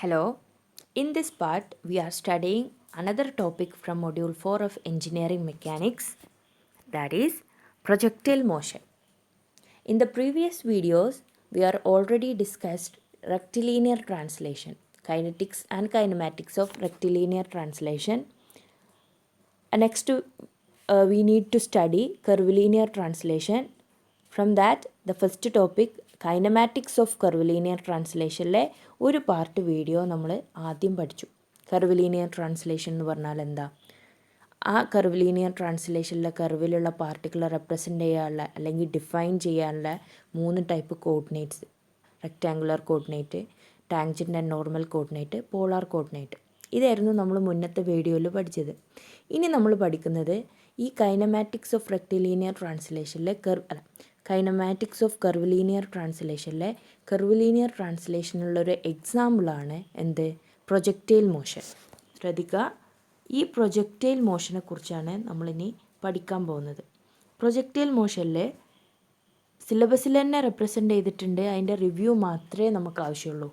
Hello. In this part, we are studying another topic from Module 4 of Engineering Mechanics, that is projectile motion. In the previous videos, we are already discussed rectilinear translation, kinetics and kinematics of rectilinear translation. Next, we need to study curvilinear translation. From that, the first topic kinematics of കർവ്ലീനിയർ ട്രാൻസ്ലേഷനിലെ ഒരു part video നമ്മൾ ആദ്യം പഠിച്ചു. കർവ്ലീനിയർ translation എന്ന് പറഞ്ഞാൽ എന്താ? ആ കർവ്ലീനിയർ ട്രാൻസ്ലേഷനിലെ കർവിലുള്ള പാർട്ടിക്കിളെ represent ചെയ്യാനുള്ള അല്ലെങ്കിൽ ഡിഫൈൻ ചെയ്യാനുള്ള 3 type coordinates: rectangular coordinate, tangent and normal coordinate, polar coordinate. ഇതായിരുന്നു നമ്മൾ മുന്നത്തെ വീഡിയോയിൽ പഠിച്ചത്. ഇനി നമ്മൾ പഠിക്കുന്നത് ഈ കൈനമാറ്റിക്സ് ഓഫ് റെക്റ്റിലീനിയർ ട്രാൻസ്ലേഷനിലെ കൈനമാറ്റിക്സ് ഓഫ് കർവ്ലീനിയർ ട്രാൻസ്ലേഷനിലെ കർവ്ലീനിയർ ട്രാൻസ്ലേഷനിലുള്ളൊരു എക്സാമ്പിളാണ് എന്ത്? Projectile motion. ശ്രദ്ധിക്കുക, ഈ പ്രൊജക്റ്റൈൽ മോഷനെ കുറിച്ചാണ് നമ്മളിനി പഠിക്കാൻ പോകുന്നത്. പ്രൊജക്റ്റൈൽ മോഷനിൽ സിലബസിൽ തന്നെ റെപ്രസെൻ്റ് ചെയ്തിട്ടുണ്ട്. അതിൻ്റെ റിവ്യൂ മാത്രമേ നമുക്ക് ആവശ്യമുള്ളൂ.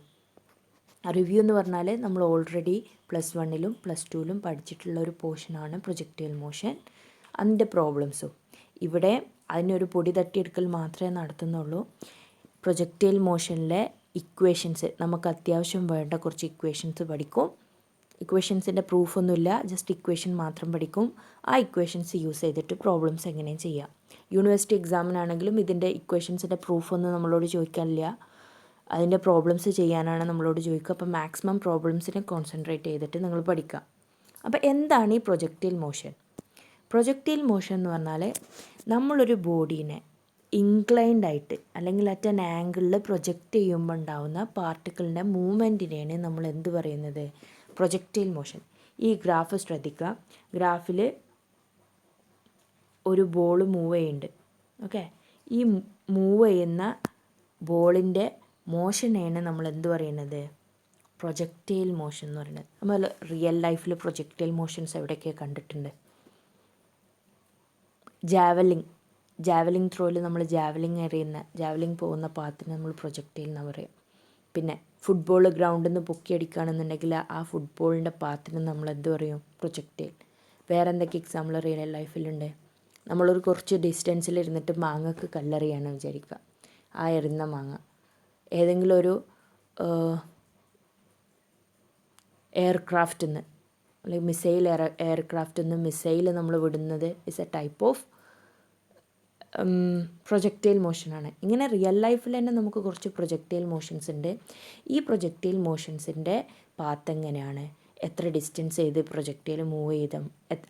റിവ്യൂ എന്ന് പറഞ്ഞാൽ നമ്മൾ ഓൾറെഡി +1 +2 പഠിച്ചിട്ടുള്ള ഒരു പോർഷനാണ് പ്രൊജക്റ്റൈൽ മോഷൻ. അതിൻ്റെ പ്രോബ്ലംസും ഇവിടെ അതിനൊരു പൊടി തട്ടിയെടുക്കൽ മാത്രമേ നടത്തുന്നുള്ളൂ. പ്രൊജക്റ്റൈൽ മോഷനിലെ ഇക്വേഷൻസ് നമുക്ക് അത്യാവശ്യം വേണ്ട കുറച്ച് ഇക്വേഷൻസ് പഠിക്കും. ഇക്വേഷൻസിൻ്റെ പ്രൂഫൊന്നുമില്ല, ജസ്റ്റ് ഇക്വേഷൻ മാത്രം പഠിക്കും. ആ ഇക്വേഷൻസ് യൂസ് ചെയ്തിട്ട് പ്രോബ്ലംസ് എങ്ങനെയും ചെയ്യാം. യൂണിവേഴ്സിറ്റി എക്സാമിനാണെങ്കിലും ഇതിൻ്റെ ഇക്വേഷൻസിൻ്റെ പ്രൂഫൊന്നും നമ്മളോട് ചോദിക്കാനില്ല, അതിൻ്റെ പ്രോബ്ലംസ് ചെയ്യാനാണ് നമ്മളോട് ചോദിക്കുക. അപ്പോൾ മാക്സിമം പ്രോബ്ലംസിനെ കോൺസെൻട്രേറ്റ് ചെയ്തിട്ട് നിങ്ങൾ പഠിക്കുക. അപ്പോൾ എന്താണ് ഈ പ്രൊജക്റ്റൈൽ മോഷൻ? പ്രൊജക്റ്റൈൽ മോഷൻ എന്ന് പറഞ്ഞാൽ നമ്മളൊരു ബോഡീനെ ഇൻക്ലൈൻഡ് ആയിട്ട് അല്ലെങ്കിൽ അറ്റ് ആൻ ആംഗിളിൽ പ്രൊജക്റ്റ് ചെയ്യുമ്പോൾ ഉണ്ടാകുന്ന പാർട്ടിക്കിളിൻ്റെ മൂവ്മെൻറ്റിനെയാണ് നമ്മൾ എന്ത് പറയുന്നത്? Projectile motion. ഈ ഗ്രാഫ് ശ്രദ്ധിക്കുക. ഗ്രാഫിൽ ഒരു ബോൾ മൂവ് ചെയ്യുന്നുണ്ട്. ഓക്കെ, ഈ മൂവ് ചെയ്യുന്ന ബോളിൻ്റെ മോഷനെയാണ് നമ്മൾ എന്ത് പറയുന്നത്? പ്രൊജക്റ്റൈൽ മോഷൻ എന്ന് പറയുന്നത്. നമ്മൾ റിയൽ ലൈഫിൽ പ്രൊജക്റ്റൈൽ മോഷൻസ് എവിടെയൊക്കെ കണ്ടിട്ടുണ്ട്? ജാവലിംഗ് ത്രോയിൽ നമ്മൾ ജാവലിംഗ് പോകുന്ന പാത്തിന് നമ്മൾ പ്രൊജക്റ്റൈൽ എന്ന് പറയും. പിന്നെ ഫുട്ബോൾ ഗ്രൗണ്ടിൽ നിന്ന് പൊക്കിയടിക്കുകയാണെന്നുണ്ടെങ്കിൽ ആ ഫുട്ബോളിൻ്റെ പാത്തിന് നമ്മൾ എന്ത് പറയും? പ്രൊജക്റ്റൈൽ. വേറെ എന്തൊക്കെ എക്സാമ്പിൾ റിയൽ ലൈഫിലുണ്ട്? നമ്മളൊരു കുറച്ച് ഡിസ്റ്റൻസിൽ ഇരുന്നിട്ട് മാങ്ങക്ക് കല്ലെറിയാണ് വിചാരിക്കുക. ആ എറിയുന്ന മാങ്ങ ഏതെങ്കിലും ഒരു എയർക്രാഫ്റ്റിൽ നിന്ന് അല്ലെങ്കിൽ എയർക്രാഫ്റ്റിൽ നിന്ന് മിസൈൽ നമ്മൾ വിടുന്നത് is a type of projectile മോഷനാണ്. ഇങ്ങനെ റിയൽ ലൈഫിൽ തന്നെ നമുക്ക് കുറച്ച് പ്രൊജക്റ്റൈൽ മോഷൻസ് ഉണ്ട്. ഈ പ്രൊജക്റ്റൈൽ മോഷൻസിൻ്റെ പാത്ത് എങ്ങനെയാണ്, എത്ര ഡിസ്റ്റൻസ് ചെയ്ത് പ്രൊജക്റ്റൈൽ മൂവ് ചെയ്ത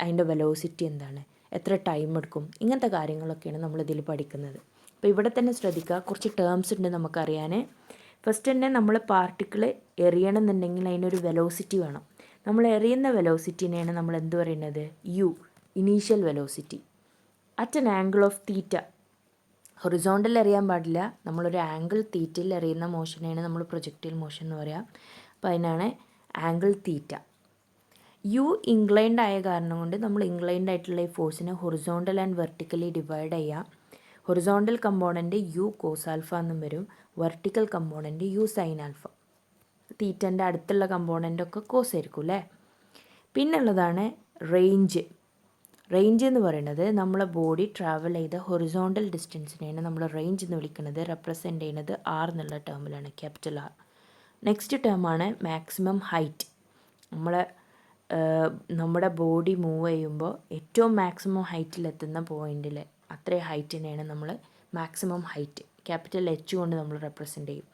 അതിൻ്റെ വെലോസിറ്റി എന്താണ്, എത്ര ടൈം എടുക്കും, ഇങ്ങനത്തെ കാര്യങ്ങളൊക്കെയാണ് നമ്മളിതിൽ പഠിക്കുന്നത്. അപ്പോൾ ഇവിടെ തന്നെ ശ്രദ്ധിക്കുക, കുറച്ച് ടേംസ് ഉണ്ട് നമുക്കറിയാൻ. ഫസ്റ്റ് തന്നെ നമ്മൾ പാർട്ടിക്കിൾ എറിയണമെന്നുണ്ടെങ്കിൽ അതിനൊരു വെലോസിറ്റി വേണം. നമ്മൾ എറിയുന്ന വെലോസിറ്റിനെയാണ് നമ്മൾ എന്ത് പറയുന്നത്? Initial velocity at an angle of theta. Horizontal എറിയാൻ പാടില്ല, നമ്മളൊരു ആംഗിൾ തീറ്റയിൽ എറിയുന്ന മോഷനെയാണ് നമ്മൾ പ്രൊജക്റ്റൈൽ മോഷൻ എന്ന് പറയാം. അപ്പോൾ അതിനാണ് ആംഗിൾ തീറ്റ. ഇൻക്ലൈൻഡ് ആയ കാരണം കൊണ്ട് നമ്മൾ ഇൻക്ലൈൻഡ് ആയിട്ടുള്ള ഈ ഫോഴ്സിനെ ഹൊറിസോണ്ടൽ ആൻഡ് വെർട്ടിക്കലി ഡിവൈഡ് ചെയ്യാം. ഹൊറിസോണ്ടൽ കമ്പോണൻറ്റ് കോസ് ആൽഫ എന്നും വരും, വെർട്ടിക്കൽ കമ്പോണൻറ്റ് സൈൻ ആൽഫ. തീറ്റൻ്റെ അടുത്തുള്ള കമ്പോണൻ്റൊക്കെ കോസ് ആയിരിക്കും അല്ലേ. പിന്നുള്ളതാണ് റേഞ്ച്. റേഞ്ച് എന്ന് പറയുന്നത് നമ്മളെ ബോഡി ട്രാവൽ ചെയ്ത ഹൊറിസോണ്ടൽ ഡിസ്റ്റൻസിനെയാണ് നമ്മൾ റേഞ്ച് എന്ന് വിളിക്കുന്നത്. റെപ്രസെൻ്റ് ചെയ്യുന്നത് R എന്നുള്ള ടേമിലാണ്, ക്യാപിറ്റൽ R. നെക്സ്റ്റ് ടേമാണ് മാക്സിമം ഹൈറ്റ്. നമ്മുടെ ബോഡി മൂവ് ചെയ്യുമ്പോൾ ഏറ്റവും മാക്സിമം ഹൈറ്റിലെത്തുന്ന പോയിൻറ്റിൽ അത്രയും ഹൈറ്റിനെയാണ് നമ്മൾ മാക്സിമം ഹൈറ്റ്, ക്യാപിറ്റൽ H കൊണ്ട് നമ്മൾ റെപ്രസെൻ്റ് ചെയ്യും.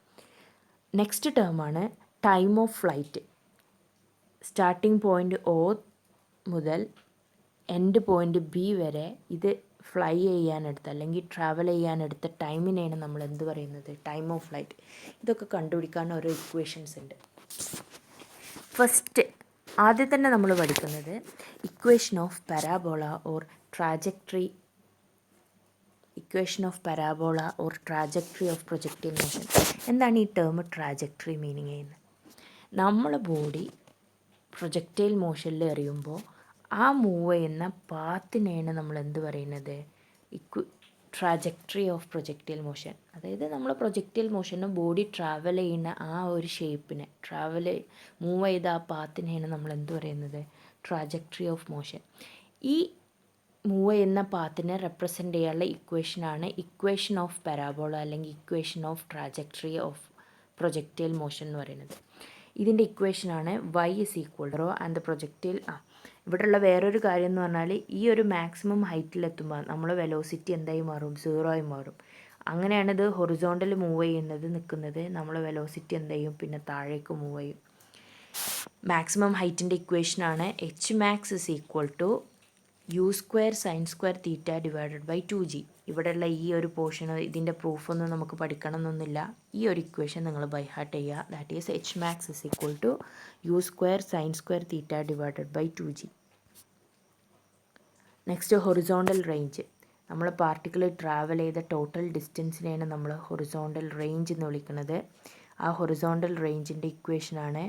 നെക്സ്റ്റ് ടേമാണ് time of flight. Starting point O മുതൽ എൻഡ് പോയിൻ്റ് B വരെ ഇത് ഫ്ലൈ ചെയ്യാനെടുത്ത അല്ലെങ്കിൽ ട്രാവൽ ചെയ്യാനെടുത്ത ടൈമിനെയാണ് നമ്മൾ എന്ത് പറയുന്നത്? Time of flight. ഇതൊക്കെ കണ്ടുപിടിക്കാൻ ഓരോ ഇക്വേഷൻസ് ഉണ്ട്. ഫസ്റ്റ് ആദ്യം തന്നെ നമ്മൾ പഠിക്കുന്നത് equation of parabola or trajectory of projectile motion. എന്താണ് ഈ ടേം ട്രാജക്ടറി മീനിങ് ചെയ്യുന്നത്? നമ്മളെ ബോഡി പ്രൊജക്റ്റൈൽ മോഷനിൽ എറിയുമ്പോൾ ആ മൂവ് ചെയ്യുന്ന പാത്തിനെയാണ് നമ്മൾ എന്ത് പറയുന്നത്? Trajectory of projectile motion. അതായത് നമ്മൾ പ്രൊജക്റ്റൈൽ മോഷന് ബോഡി ട്രാവൽ ചെയ്യുന്ന ആ ഒരു ഷേപ്പിനെ, മൂവ് ചെയ്ത ആ പാത്തിനെയാണ് നമ്മൾ എന്ത് പറയുന്നത്, ട്രാജക്ടറി ഓഫ് മോഷൻ. ഈ മൂവ് ചെയ്യുന്ന പാത്തിനെ റെപ്രസെൻ്റ് ചെയ്യാനുള്ള ഇക്വേഷനാണ് ഇക്വേഷൻ ഓഫ് പരാബോള അല്ലെങ്കിൽ equation of trajectory of projectile motion എന്ന് പറയുന്നത്. ഇതിൻ്റെ ഇക്വേഷനാണ് y = ആൻഡ് ദ പ്രൊജക്റ്റൈൽ. ഇവിടെയുള്ള വേറൊരു കാര്യം എന്ന് പറഞ്ഞാൽ ഈ ഒരു മാക്സിമം ഹൈറ്റിലെത്തുമ്പോൾ നമ്മൾ വെലോസിറ്റി എന്തായി മാറും, 0 ആയി മാറും. അങ്ങനെയാണ് ഇത് ഹൊറിസോണ്ടൽ മൂവ് ചെയ്യുന്നത് നിൽക്കുന്നത്, നമ്മൾ വെലോസിറ്റി എന്ത് ചെയ്യും, പിന്നെ താഴേക്ക് മൂവ് ചെയ്യും. മാക്സിമം ഹൈറ്റിൻ്റെ ഇക്വേഷനാണ് Hmax = u² sin² θ / 2g. ഇവിടെയുള്ള ഈ ഒരു പോർഷൻ, ഇതിൻ്റെ പ്രൂഫൊന്നും നമുക്ക് പഠിക്കണം എന്നൊന്നുമില്ല. ഈ ഒരു ഇക്വേഷൻ നിങ്ങൾ ബൈ ഹാർട്ട് ചെയ്യുക. That is Hmax = u² sin² θ / 2g. Next horizontal range. നമ്മൾ പാർട്ടിക്കിൾ ട്രാവൽ ചെയ്ത ടോട്ടൽ ഡിസ്റ്റൻസിനെയാണ് നമ്മൾ ഹൊറിസോണ്ടൽ റേഞ്ച് എന്ന് വിളിക്കുന്നത്. ആ ഹൊറിസോണ്ടൽ റേഞ്ചിൻ്റെ ഇക്വേഷനാണ്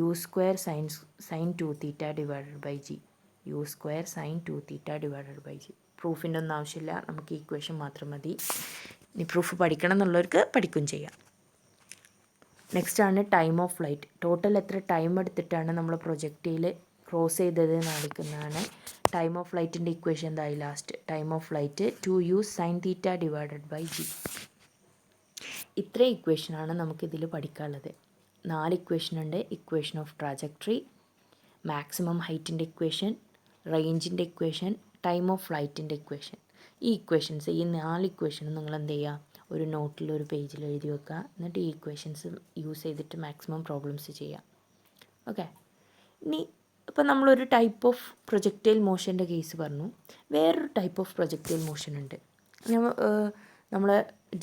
u² sin 2θ/g. u² sin 2θ/g. പ്രൂഫിൻ്റെ ഒന്നും ആവശ്യമില്ല, നമുക്ക് ഈ ഇക്വേഷൻ മാത്രം മതി. ഇനി പ്രൂഫ് പഠിക്കണം എന്നുള്ളവർക്ക് പഠിക്കുകയും ചെയ്യാം. നെക്സ്റ്റ് ആണ് ടൈം ഓഫ് ഫ്ലൈറ്റ്. ടോട്ടൽ എത്ര ടൈം എടുത്തിട്ടാണ് നമ്മൾ പ്രൊജക്റ്റൈൽ ക്രോസ് ചെയ്തത് കാണിക്കുന്നതാണ്. ടൈം ഓഫ് ഫ്ലൈറ്റിൻ്റെ ഇക്വേഷൻ എന്തായി last, time of flight 2u sin θ/g. ഇത്രയും ഇക്വേഷനാണ് നമുക്കിതിൽ പഠിക്കാനുള്ളത്. 4 ഇക്വേഷൻ ഉണ്ട്. ഇക്വേഷൻ ഓഫ് ട്രാജക്ടറി, മാക്സിമം ഹൈറ്റിൻ്റെ ഇക്വേഷൻ, റേഞ്ചിൻ്റെ ഇക്വേഷൻ, ടൈം ഓഫ് ഫ്ലൈറ്റിൻ്റെ ഇക്വേഷൻ. ഈ ഇക്വേഷൻസ്, ഈ 4 ഇക്വേഷനും നിങ്ങൾ എന്ത് ചെയ്യുക, ഒരു നോട്ടിൽ ഒരു പേജിൽ എഴുതി വെക്കുക. എന്നിട്ട് ഈ ഇക്വേഷൻസ് യൂസ് ചെയ്തിട്ട് മാക്സിമം പ്രോബ്ലംസ് ചെയ്യുക. ഓക്കെ. ഇനി ഇപ്പോൾ നമ്മളൊരു ടൈപ്പ് ഓഫ് പ്രൊജക്റ്റൈൽ മോഷൻ്റെ കേസ് പറഞ്ഞു. വേറൊരു ടൈപ്പ് ഓഫ് പ്രൊജക്റ്റൈൽ മോഷൻ ഉണ്ട്. നമ്മൾ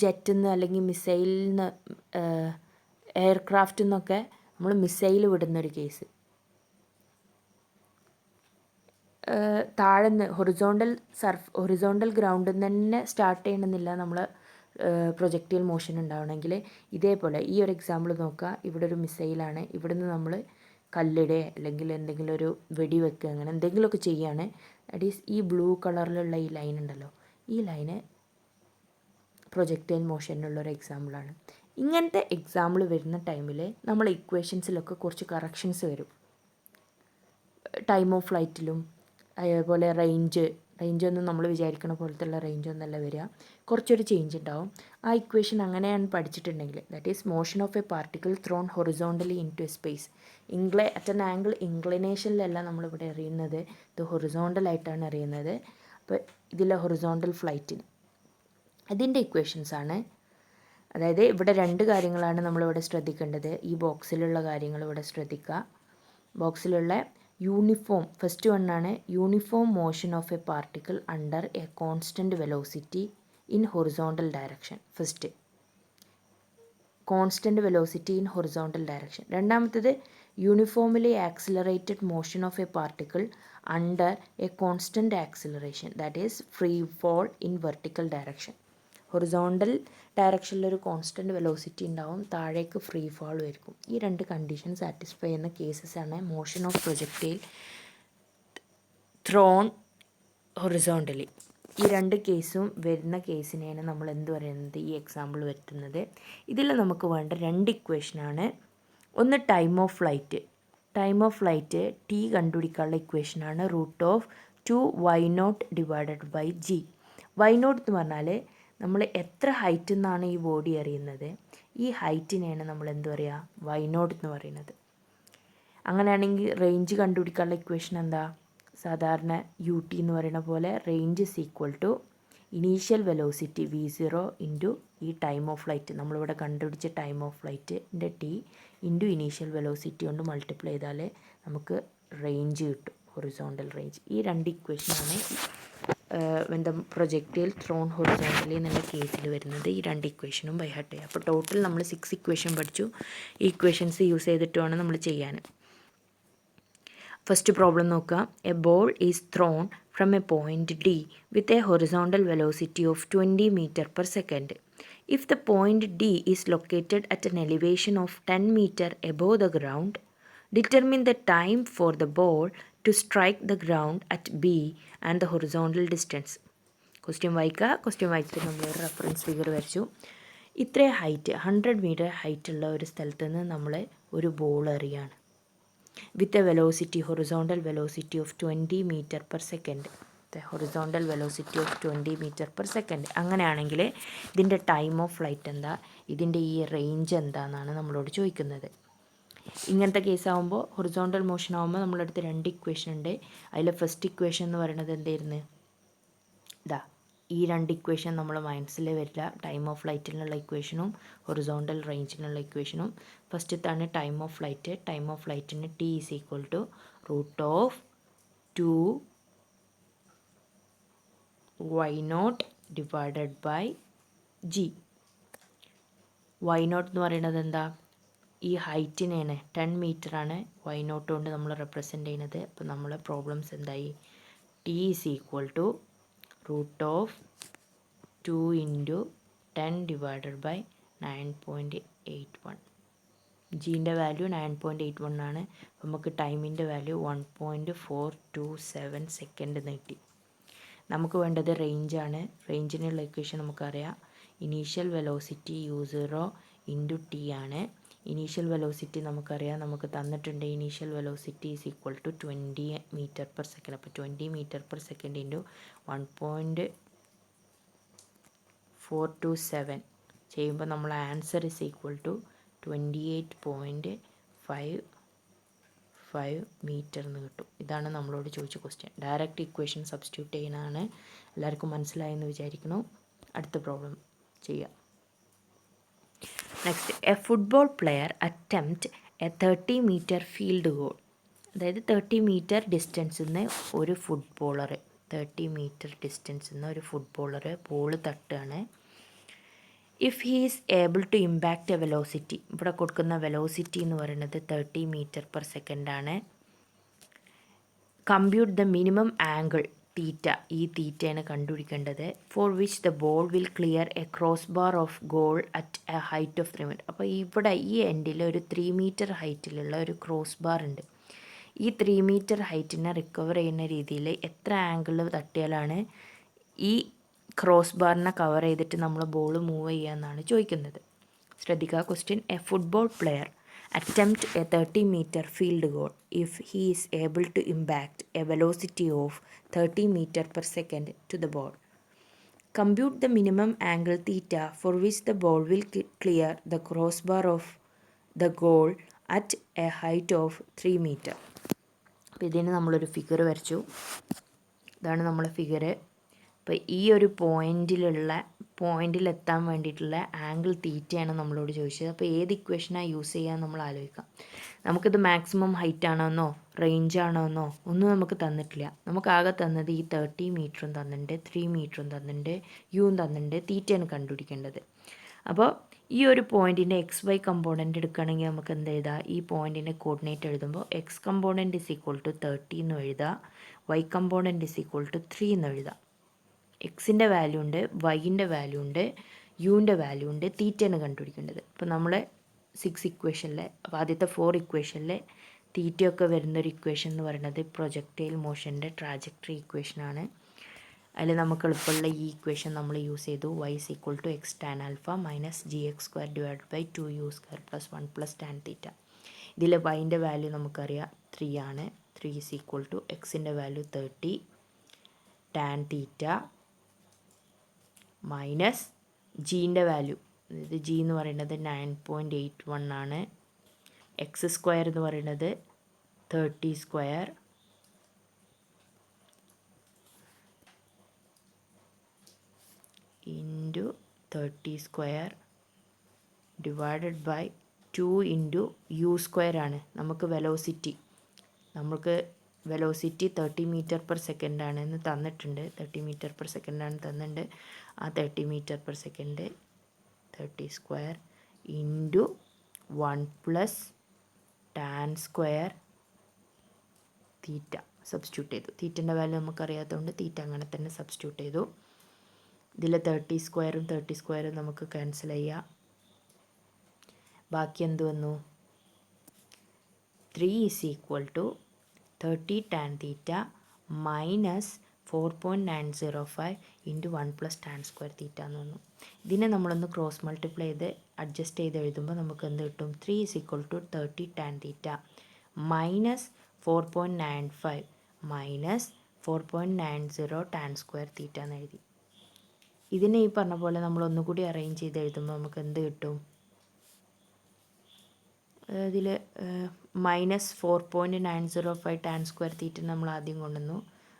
ജെറ്റിൽ നിന്ന് അല്ലെങ്കിൽ മിസൈലിൽ നിന്ന്, എയർക്രാഫ്റ്റിൽ നിന്നൊക്കെ നമ്മൾ മിസൈൽ വിടുന്നൊരു കേസ്. താഴെ നിന്ന് ഹൊറിസോണ്ടൽ ഗ്രൗണ്ടിൽ നിന്ന് തന്നെ സ്റ്റാർട്ട് ചെയ്യണമെന്നില്ല നമ്മൾ പ്രൊജക്റ്റൈൽ മോഷൻ ഉണ്ടാവണമെങ്കിൽ. ഇതേപോലെ ഈ ഒരു എക്സാമ്പിൾ നോക്കുക. ഇവിടെ ഒരു മിസൈലാണ്, ഇവിടുന്ന് നമ്മൾ കല്ലിടെ അല്ലെങ്കിൽ എന്തെങ്കിലും ഒരു വെടിവെക്കുക, അങ്ങനെ എന്തെങ്കിലുമൊക്കെ ചെയ്യുകയാണ്. ദാറ്റ് ഈസ് ഈ ബ്ലൂ കളറിലുള്ള ഈ ലൈൻ ഉണ്ടല്ലോ, ഈ ലൈന് പ്രൊജക്റ്റൈൽ മോഷനുള്ളൊരു എക്സാമ്പിളാണ്. ഇങ്ങനത്തെ എക്സാമ്പിൾ വരുന്ന ടൈമിൽ നമ്മൾ ഇക്വേഷൻസിലൊക്കെ കുറച്ച് കറക്ഷൻസ് വരും. ടൈം ഓഫ് ഫ്ലൈറ്റിലും അതേപോലെ റേഞ്ചൊന്നും നമ്മൾ വിചാരിക്കണ പോലത്തുള്ള റേഞ്ചൊന്നല്ല വരിക, കുറച്ചൊരു ചേഞ്ച് ഉണ്ടാവും. ആ ഇക്വേഷൻ അങ്ങനെയാണ് പഠിച്ചിട്ടുണ്ടെങ്കിൽ, that is motion of a particle thrown horizontally into a space. At an angle ഇൻക്ലിനേഷനിലല്ല നമ്മളിവിടെ എറിയുന്നത്, ഇത് ഹൊറിസോണ്ടലായിട്ടാണ് എറിയുന്നത്. അപ്പോൾ ഇതിലെ ഹൊറിസോണ്ടൽ ഫ്ലൈറ്റിന് അതിൻ്റെ ഇക്വേഷൻസാണ്. അതായത് ഇവിടെ 2 കാര്യങ്ങളാണ് നമ്മളിവിടെ ശ്രദ്ധിക്കേണ്ടത്. ഈ ബോക്സിലുള്ള കാര്യങ്ങൾ ഇവിടെ ശ്രദ്ധിക്കുക. ബോക്സിലുള്ള യൂണിഫോം, ഫസ്റ്റ് വണ്ണാണ് uniform motion of a particle under a constant velocity in horizontal direction. First constant velocity in horizontal direction. രണ്ടാമത്തേത് uniformly accelerated motion of a particle under a constant acceleration, that is free fall in vertical direction. Horizontal ഡയറക്ഷനിലൊരു constant velocity ഉണ്ടാവും, താഴേക്ക് free fall ആയിരിക്കും. ഈ 2 condition satisfy ചെയ്യുന്ന കേസസാണ് motion of projectile thrown horizontally. ഈ 2 കേസും വരുന്ന കേസിനെയാണ് നമ്മൾ എന്ത് പറയുന്നത്, ഈ എക്സാമ്പിൾ വരുത്തുന്നത്. ഇതിൽ നമുക്ക് വേണ്ട 2 ഇക്വേഷനാണ്. ഒന്ന് time of flight. Time of flight T കണ്ടുപിടിക്കാനുള്ള ഇക്വേഷനാണ് √2y0/g. y0 എന്ന് പറഞ്ഞാൽ നമ്മൾ എത്ര ഹൈറ്റിൽ നിന്നാണ് ഈ ബോഡി എറിയുന്നത്, ഈ ഹൈറ്റിനെയാണ് നമ്മൾ എന്ത് പറയുക, y0 എന്ന് പറയുന്നത്. അങ്ങനെയാണെങ്കിൽ റേഞ്ച് കണ്ടുപിടിക്കാനുള്ള ഇക്വേഷൻ എന്താ, സാധാരണ ut എന്ന് പറയുന്ന പോലെ range = initial velocity v0 into ഈ ടൈം ഓഫ് ഫ്ലൈറ്റ്, നമ്മളിവിടെ കണ്ടുപിടിച്ച ടൈം ഓഫ് ഫ്ലൈറ്റിൻ്റെ ടി ഇൻറ്റു ഇനീഷ്യൽ വെലോസിറ്റി കൊണ്ട് മൾട്ടിപ്ലൈ ചെയ്താൽ നമുക്ക് റേഞ്ച് കിട്ടും, ഹൊറിസോണ്ടൽ റേഞ്ച്. ഈ 2 ഇക്വേഷനാണ് എന്താ പ്രൊജക്റ്റൈൽ ത്രോൺ ഹൊറിസോണ്ടലി എന്നുള്ള കേസിൽ വരുന്നത്. ഈ 2 ഇക്വേഷനും ബൈ ഹാർട്ട് ചെയ്യുക. അപ്പോൾ ടോട്ടൽ നമ്മൾ 6 ഇക്വേഷൻ പഠിച്ചു. ഈ ഇക്വേഷൻസ് യൂസ് ചെയ്തിട്ട് വേണം നമ്മൾ ചെയ്യാൻ. ഫസ്റ്റ് പ്രോബ്ലം നോക്കുക. A ball is thrown from a point D with a horizontal velocity of 20 meter per second. If the point D is located at an elevation of 10 meter above the ground, determine the time for the ball to strike the ground at B and the horizontal distance. Question വായിക്കുക. Question വായിച്ചിട്ട് നമ്മൾ reference figure വരച്ചു. ഇത്രയും height 100 metre ഹൈറ്റുള്ള ഒരു സ്ഥലത്ത് നിന്ന് നമ്മൾ ഒരു ബോൾ എറിയാണ് with a velocity horizontal velocity of 20 metre per second. Horizontal velocity of 20 metre per second. അങ്ങനെയാണെങ്കിൽ ഇതിൻ്റെ ടൈം ഓഫ് ഫ്ലൈറ്റ് എന്താ, ഇതിൻ്റെ ഈ റേഞ്ച് എന്താണെന്നാണ് നമ്മളോട് ചോദിക്കുന്നത്. ഇങ്ങനത്തെ കേസ് ആകുമ്പോൾ ഹൊറിസോണ്ടൽ മോഷൻ ആകുമ്പോൾ നമ്മളടുത്ത് 2 ഇക്വേഷൻ ഉണ്ട്. അതിൽ ഫസ്റ്റ് ഇക്വേഷൻ എന്ന് പറയുന്നത് എന്തായിരുന്നു, ഇതാ ഈ 2 ഇക്വേഷൻ നമ്മൾ മനസ്സിൽ വരില്ല. ടൈം ഓഫ് ഫ്ലൈറ്റിനുള്ള ഇക്വേഷനും ഹൊറിസോണ്ടൽ റേഞ്ചിനുള്ള ഇക്വേഷനും. ഫസ്റ്റത്താണ് time of flight. Time of ഫ്ലൈറ്റിന് t is equal to √2 y0 divided by g. y0 എന്ന് പറയുന്നത് എന്താ, ഈ ഹൈറ്റിനെയാണ് 10 മീറ്ററാണ് y0 കൊണ്ട് നമ്മൾ റെപ്രസെൻ്റ് ചെയ്യുന്നത്. അപ്പോൾ നമ്മളെ പ്രോബ്ലംസ് എന്തായി, t is equal to √2 × 10 divided by 9.81. ജീൻ്റെ വാല്യൂ 9.81 ആണ്. നമുക്ക് ടൈമിൻ്റെ വാല്യൂ 1.427 സെക്കൻഡ് കിട്ടി. നമുക്ക് വേണ്ടത് റേഞ്ചാണ്. റേഞ്ചിനുള്ള ഇക്വേഷൻ നമുക്കറിയാം. ഇനീഷ്യൽ വെലോസിറ്റി u0 × t ആണ്. ഇനീഷ്യൽ വെലോസിറ്റി നമുക്കറിയാം, നമുക്ക് തന്നിട്ടുണ്ട്. Initial velocity is equal to 20 metre per second. അപ്പോൾ 20 മീറ്റർ പെർ സെക്കൻഡ് ഇൻറ്റു 1.427 ചെയ്യുമ്പോൾ നമ്മൾ answer is equal to 28.55 metre എന്ന് കിട്ടും. ഇതാണ് നമ്മളോട് ചോദിച്ച ക്വസ്റ്റ്യൻ. ഡയറക്റ്റ് ഇക്വേഷൻ സബ്സ്റ്റിറ്റ്യൂട്ട് ചെയ്യുന്നതാണ്. എല്ലാവർക്കും മനസ്സിലായെന്ന് വിചാരിക്കുന്നു. അടുത്ത പ്രോബ്ലം ചെയ്യാം. Next, a football player attempt a 30 metre field goal. അതായത് 30 മീറ്റർ ഡിസ്റ്റൻസിൽ നിന്ന് ഒരു ഫുട്ബോളർ 30 മീറ്റർ ഡിസ്റ്റൻസിൽ നിന്ന് ഒരു ഫുട്ബോളർ ബോൾ തട്ടുകയാണ്. If he is able to impact a velocity, ഇവിടെ കൊടുക്കുന്ന വെലോസിറ്റി എന്ന് പറയുന്നത് 30 മീറ്റർ പെർ സെക്കൻഡാണ്. Compute the minimum angle theta, ഈ തീറ്റയാണ് കണ്ടുപിടിക്കേണ്ടത്. For which the ball will clear a cross bar of goal at a height of 3 metre. അപ്പോൾ ഇവിടെ ഈ എൻഡിൽ ഒരു 3 മീറ്റർ ഹൈറ്റിലുള്ള ഒരു ക്രോസ് ബാർ ഉണ്ട്. ഈ 3 മീറ്റർ ഹൈറ്റിനെ റിക്കവർ ചെയ്യുന്ന രീതിയിൽ എത്ര ആംഗിൾ തട്ടിയാലാണ് ഈ ക്രോസ് ബാറിനെ കവർ ചെയ്തിട്ട് നമ്മൾ ബോൾ മൂവ് ചെയ്യുക എന്നാണ് ചോദിക്കുന്നത്. ശ്രദ്ധിക്കുക question. A football player attempt a 30 meter field goal if he is able to impact a velocity of 30 meter per second to the ball. Compute the minimum angle theta for which the ball will clear the crossbar of the goal at a height of 3 meter. അപ്പോൾ ഇതിന് നമ്മളൊരു figure വരച്ചു. ഇതാണ് നമ്മളെ figure. അപ്പോൾ ഈ ഒരു പോയിന്റിലെത്താൻ വേണ്ടിയിട്ടുള്ള ആംഗിൾ തീറ്റയാണ് നമ്മളോട് ചോദിച്ചത്. അപ്പോൾ ഏത് ഇക്വേഷനാണ് യൂസ് ചെയ്യാൻ നമ്മൾ ആലോചിക്കാം. നമുക്കിത് മാക്സിമം ഹൈറ്റ് ആണോന്നോ റേഞ്ച് ആണോന്നോ ഒന്നും നമുക്ക് തന്നിട്ടില്ല. നമുക്ക് ആകെ തന്നത് ഈ 30 മീറ്ററും തന്നിട്ടുണ്ട്, 3 മീറ്ററും തന്നിട്ടുണ്ട്, യുവും തന്നിട്ടുണ്ട്, തീറ്റയാണ് കണ്ടുപിടിക്കേണ്ടത്. അപ്പോൾ ഈ ഒരു പോയിൻറ്റിൻ്റെ XY കമ്പോണൻറ്റ് എടുക്കുകയാണെങ്കിൽ നമുക്ക് എന്ത് എഴുതാം, ഈ പോയിൻറ്റിൻ്റെ കോർഡിനേറ്റ് എഴുതുമ്പോൾ X component is equal to 30 എന്ന് എഴുതാം, Y component is equal to 3 എന്ന് എഴുതാം. എക്സിൻ്റെ വാല്യൂ ഉണ്ട്, വൈൻ്റെ വാല്യൂ ഉണ്ട്, യുവിൻ്റെ വാല്യൂ ഉണ്ട്, തീറ്റയാണ് കണ്ടുപിടിക്കേണ്ടത്. അപ്പോൾ നമ്മൾ 6 ഇക്വേഷനിലെ, അപ്പോൾ ആദ്യത്തെ 4 ഇക്വേഷനിലെ തീറ്റയൊക്കെ വരുന്നൊരു ഇക്വേഷൻ എന്ന് പറയുന്നത് പ്രൊജക്റ്റൈൽ മോഷൻ്റെ ട്രാജക്ടറി ഇക്വേഷനാണ്. അതിൽ നമുക്ക് എളുപ്പമുള്ള ഈ ഇക്വേഷൻ നമ്മൾ യൂസ് ചെയ്തു. y is equal to x tan alpha minus gx square divided by 2u square plus 1 plus tan theta. ഇതിൽ വൈൻ്റെ വാല്യൂ നമുക്കറിയാം 3 ആണ്. 3 is equal to എക്സിൻ്റെ വാല്യൂ 30 tan theta മൈനസ് ജീൻ്റെ വാല്യൂ, അതായത് ജി എന്ന് പറയുന്നത് 9.81 ആണ്. എക്സ് സ്ക്വയർ എന്ന് പറയുന്നത് 30 square into 30 square divided by 2 into U square ആണ്. നമുക്ക് വെലോസിറ്റി 30 മീറ്റർ പെർ സെക്കൻഡാണ് എന്ന് തന്നിട്ടുണ്ട്. 30 മീറ്റർ പെർ സെക്കൻഡാണ് തന്നിട്ടുണ്ട്. ആ 30 metre per second 30 square into 1 plus tan square theta substitute ചെയ്തു. തീറ്റൻ്റെ വാല്യൂ നമുക്കറിയാത്തതുകൊണ്ട് തീറ്റ അങ്ങനെ തന്നെ സബ്സ്റ്റിറ്റ്യൂട്ട് ചെയ്തു. ഇതിൽ 30 സ്ക്വയറും 30 സ്ക്വയറും നമുക്ക് ക്യാൻസൽ ചെയ്യാം. ബാക്കി എന്ത് വന്നു, 3 is equal to 30 tan theta minus 4.905 into 1 + tan square theta എന്ന് വന്നു. ഇതിനെ നമ്മളൊന്ന് ക്രോസ് മൾട്ടിപ്ലൈ ചെയ്ത് അഡ്ജസ്റ്റ് ചെയ്ത് എഴുതുമ്പോൾ നമുക്ക് എന്ത് കിട്ടും? 3 = 30 tan theta minus 4.95 minus 4.90 tan square theta എന്ന് എഴുതി. ഇതിനെ ഈ പറഞ്ഞ പോലെ നമ്മൾ ഒന്നുകൂടി അറേഞ്ച് ചെയ്ത് എഴുതുമ്പോൾ നമുക്ക് എന്ത് കിട്ടും? ഇതിൽ മൈനസ് 4.905 tan സ്ക്വയർ തീറ്റ നമ്മൾ ആദ്യം കൊണ്ടുവന്നു.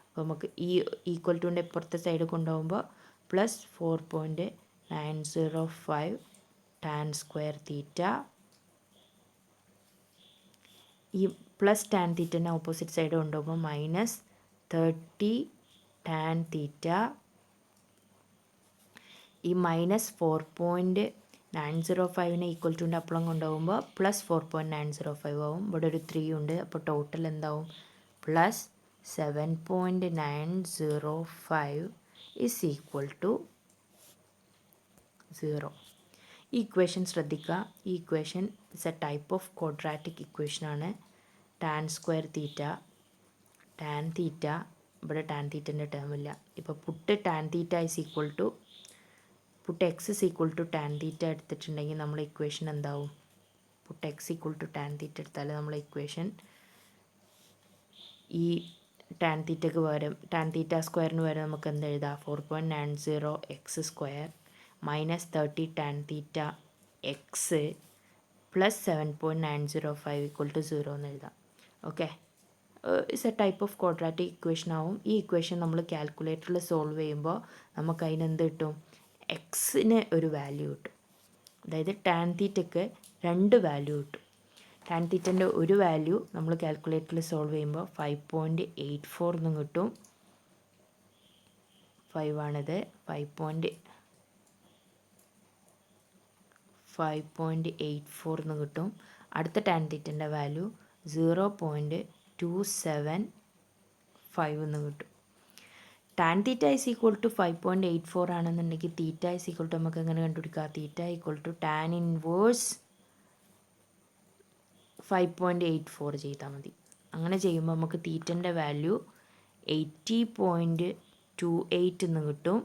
അപ്പോൾ നമുക്ക് ഈ ഈക്വൽ ടുൻ്റെ ഇപ്പുറത്തെ സൈഡ് കൊണ്ടുപോകുമ്പോൾ പ്ലസ് 4.905 tan സ്ക്വയർ തീറ്റ, ഈ പ്ലസ് ടാൻ തീറ്റനെ ഓപ്പോസിറ്റ് സൈഡ് കൊണ്ടുപോകുമ്പോൾ മൈനസ് 30 tan തീറ്റ, ഈ മൈനസ് 4.905നെ ഈക്വൽ ടുൻ്റെ അപ്പുറം കൊണ്ടുപോകുമ്പോൾ പ്ലസ് 4.905 ആവും. ഇവിടെ ഒരു 3 ഉണ്ട്. അപ്പോൾ ടോട്ടൽ എന്താവും? Plus 7.905 is equal to 0. ഈ ഇക്വേഷൻ ശ്രദ്ധിക്കുക. ഈ equation is a type of quadratic equation ആണ്. Tan square theta, tan theta, ഇവിടെ ടാൻ തീറ്റൻ്റെ ടേം ഇല്ല. ഇപ്പോൾ put tan theta is equal to put X is equal to tan theta എടുത്തിട്ടുണ്ടെങ്കിൽ നമ്മൾ ഇക്വേഷൻ എന്താവും? Put X equal to tan theta എടുത്താൽ നമ്മൾ ഇക്വേഷൻ ഈ ടാൻ തീറ്റയ്ക്ക് പകരം ടാൻ തീറ്റ സ്ക്വയറിന് പകരം നമുക്ക് എന്ത് എഴുതാം? 4.90x² minus 30 tan theta x plus 7.905 equal to 0 എന്ന് എഴുതാം. Okay, it's a type of quadratic equation ആവും. ഈ ഇക്വേഷൻ നമ്മൾ കാൽക്കുലേറ്ററിൽ സോൾവ് ചെയ്യുമ്പോൾ നമുക്ക് അതിനെന്ത് കിട്ടും? എക്സിന് ഒരു വാല്യൂ കിട്ടും. അതായത് ടാൻ തീറ്റയ്ക്ക് 2 വാല്യൂ കിട്ടും. ടാൻ തീറ്റൻ്റെ ഒരു വാല്യൂ നമ്മൾ കാൽക്കുലേറ്ററിൽ സോൾവ് ചെയ്യുമ്പോൾ 5.84 എന്നും കിട്ടും. 5 ആണിത്. 5.84 എന്ന് കിട്ടും. അടുത്ത ടാൻ തീറ്റൻ്റെ വാല്യൂ 0.275 എന്ന് കിട്ടും. Tan theta is equal to 5.84 ആണെന്നുണ്ടെങ്കിൽ തീറ്റ ഈസ് ഈക്വൽ ടു നമുക്ക് എങ്ങനെ കണ്ടുപിടിക്കുക? Theta equal to tan inverse 5.84 ചെയ്താൽ മതി. അങ്ങനെ ചെയ്യുമ്പോൾ നമുക്ക് തീറ്റൻ്റെ വാല്യൂ 80.28 എന്ന് കിട്ടും.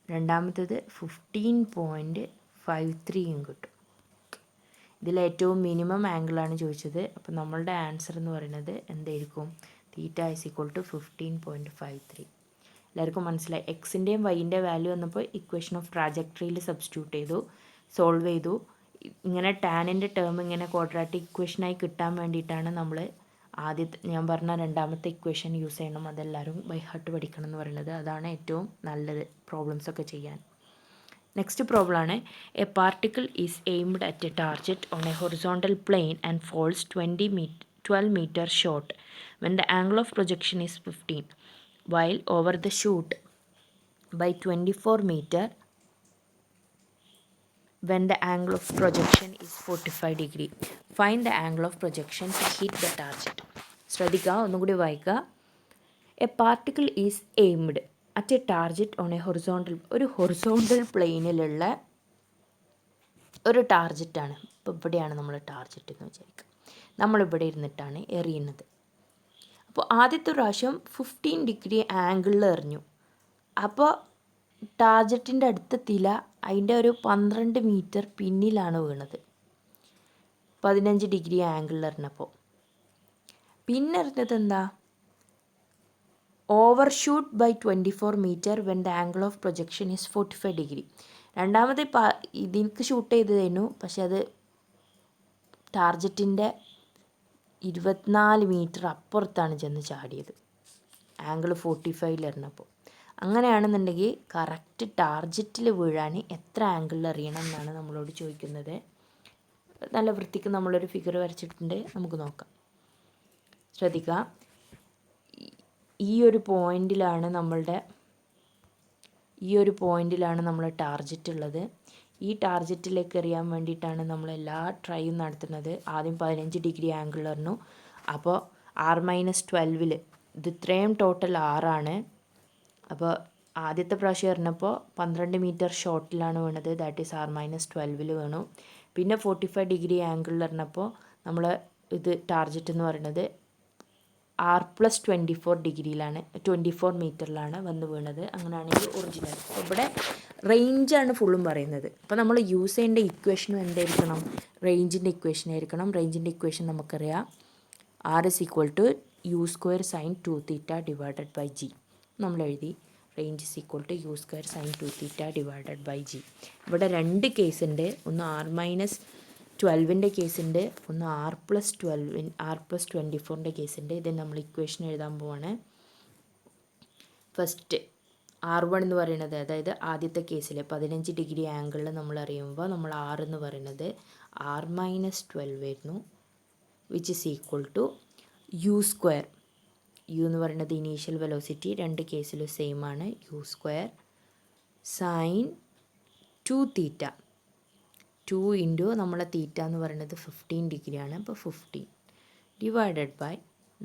രണ്ടാമത്തേത് 15.53 കിട്ടും. ഇതിലേറ്റവും മിനിമം ആംഗിളാണ് ചോദിച്ചത്. അപ്പോൾ നമ്മളുടെ ആൻസർ എന്ന് പറയുന്നത് എന്തായിരിക്കും? Theta is equal to 15.53. എല്ലാവർക്കും മനസ്സിലായി? എക്സിൻ്റെയും വൈൻ്റെ വാല്യൂ വന്നപ്പോൾ ഇക്വേഷൻ ഓഫ് ട്രാജക്ടറിയിൽ സബ്സ്റ്റിറ്റ്യൂട്ട് ചെയ്തു, സോൾവ് ചെയ്തു. ഇങ്ങനെ ടാനിൻ്റെ ടേം ഇങ്ങനെ ക്വാഡ്രാറ്റിക് ഇക്വേഷനായി കിട്ടാൻ വേണ്ടിയിട്ടാണ് നമ്മൾ ആദ്യത്തെ ഞാൻ പറഞ്ഞ രണ്ടാമത്തെ ഇക്വേഷൻ യൂസ് ചെയ്യണം. അതെല്ലാവരും ബൈ ഹാർട്ട് പഠിക്കണം എന്ന് പറയുന്നത്. അതാണ് ഏറ്റവും നല്ലത് പ്രോബ്ലംസൊക്കെ ചെയ്യാൻ. നെക്സ്റ്റ് പ്രോബ്ലം ആണ്. A particle is aimed at a target on a horizontal plane and falls 12 meter short when the angle of projection is 15, while over the shoot by 24 meter when the angle of projection is 45 degree. Find the angle of projection to hit the target. ശ്രദ്ധിക്കുക, ഒന്നുകൂടി വായിക്കുക. A particle is aimed at a target on a horizontal, ഒരു horizontal പ്ലെയിനിലുള്ള ഒരു ടാർജറ്റാണ്. ഇപ്പോൾ ഇവിടെയാണ് നമ്മൾ target എന്ന് വിചാരിക്കുക. നമ്മളിവിടെ ഇരുന്നിട്ടാണ് എറിയുന്നത്. അപ്പോൾ ആദ്യത്തെ പ്രാവശ്യം 15 ഡിഗ്രി ആംഗിളിൽ എറിഞ്ഞു. അപ്പോൾ ടാർജറ്റിൻ്റെ അടുത്തെത്തിയില്ല. അതിൻ്റെ ഒരു 12 മീറ്റർ പിന്നിലാണ് വീണത് 15 ഡിഗ്രി ആംഗിളിൽ എറിഞ്ഞപ്പോൾ. പിന്നെ എറിഞ്ഞത് എന്താ? Overshoot by 24 meter when the angle of projection is 45 degree. രണ്ടാമത് ഇതിലേക്ക് ഷൂട്ട് ചെയ്തതായിരുന്നു, പക്ഷെ അത് ടാർജറ്റിൻ്റെ 24 മീറ്റർ അപ്പുറത്താണ് ചെന്ന് ചാടിയത്, ആംഗിൾ 45 എറിഞ്ഞപ്പോൾ. അങ്ങനെയാണെന്നുണ്ടെങ്കിൽ കറക്റ്റ് ടാർജറ്റിൽ വീഴാൻ എത്ര ആംഗിളിൽ എറിയണം എന്നാണ് നമ്മളോട് ചോദിക്കുന്നത്. നല്ല വൃത്തിക്ക് നമ്മളൊരു ഫിഗർ വരച്ചിട്ടുണ്ട്, നമുക്ക് നോക്കാം. ശ്രദ്ധിക്കുക, ഈ ഒരു പോയിന്റിലാണ് നമ്മൾ ടാർജറ്റ് ഉള്ളത്. ഈ ടാർജറ്റിലേക്ക് എറിയാൻ വേണ്ടിയിട്ടാണ് നമ്മൾ എല്ലാ ട്രൈയും നടത്തുന്നത്. ആദ്യം 15 ഡിഗ്രി ആംഗിൾ എറിഞ്ഞു. അപ്പോൾ R-12 ഇത് ഇത്രയും ടോട്ടൽ 6 ആണ്. അപ്പോൾ ആദ്യത്തെ പ്രാവശ്യം എറിഞ്ഞപ്പോൾ 12 മീറ്റർ ഷോർട്ടിലാണ് വീണത്, ദാറ്റ് ഈസ് R-12 വീണു. പിന്നെ 45 ഡിഗ്രി ആംഗിളിൽ എറിഞ്ഞപ്പോൾ നമ്മൾ ഇത് ടാർജറ്റ് എന്ന് പറയുന്നത് r+24 24 മീറ്ററിലാണ് വന്ന് വീണത്. അങ്ങനെയാണെങ്കിൽ ഒറിജിനൽ. അപ്പോൾ ഇവിടെ റേഞ്ചാണ് ഫുള്ളും പറയുന്നത്. അപ്പോൾ നമ്മൾ യൂസ് ചെയ്യേണ്ട ഇക്വേഷനും എന്തായിരിക്കണം? റേഞ്ചിൻ്റെ ഇക്വേഷൻ ആയിരിക്കണം. റേഞ്ചിൻ്റെ ഇക്വേഷൻ നമുക്കറിയാം, r=u² sin 2θ divided by g. നമ്മൾ എഴുതി range is equal to u² sin 2θ divided by g. ഇവിടെ രണ്ട് കേസ് ഉണ്ട്. ഒന്ന് r-12ൻ്റെ കേസ് ഉണ്ട്, ഒന്ന് r+24ൻ്റെ കേസ് ഉണ്ട്. ഇത് നമ്മൾ ഇക്വേഷൻ എഴുതാൻ പോവാണ്. ഫസ്റ്റ് r1 എന്ന് പറയുന്നത്, അതായത് ആദ്യത്തെ കേസിൽ 15 ഡിഗ്രി ആംഗിളിൽ നമ്മൾ അറിയുമ്പോൾ നമ്മൾ r എന്ന് പറയുന്നത് r-12 ആയിരുന്നു, which is equal to u². u എന്ന് പറയുന്നത് ഇനീഷ്യൽ വെലോസിറ്റി, രണ്ട് കേസിലും സെയിം ആണ്. u² സൈൻ 2θ, 2 ഇൻറ്റു നമ്മളെ തീറ്റ എന്ന് പറയുന്നത് 15 ഡിഗ്രിയാണ്. അപ്പോൾ 15 ഡിവൈഡഡ് ബൈ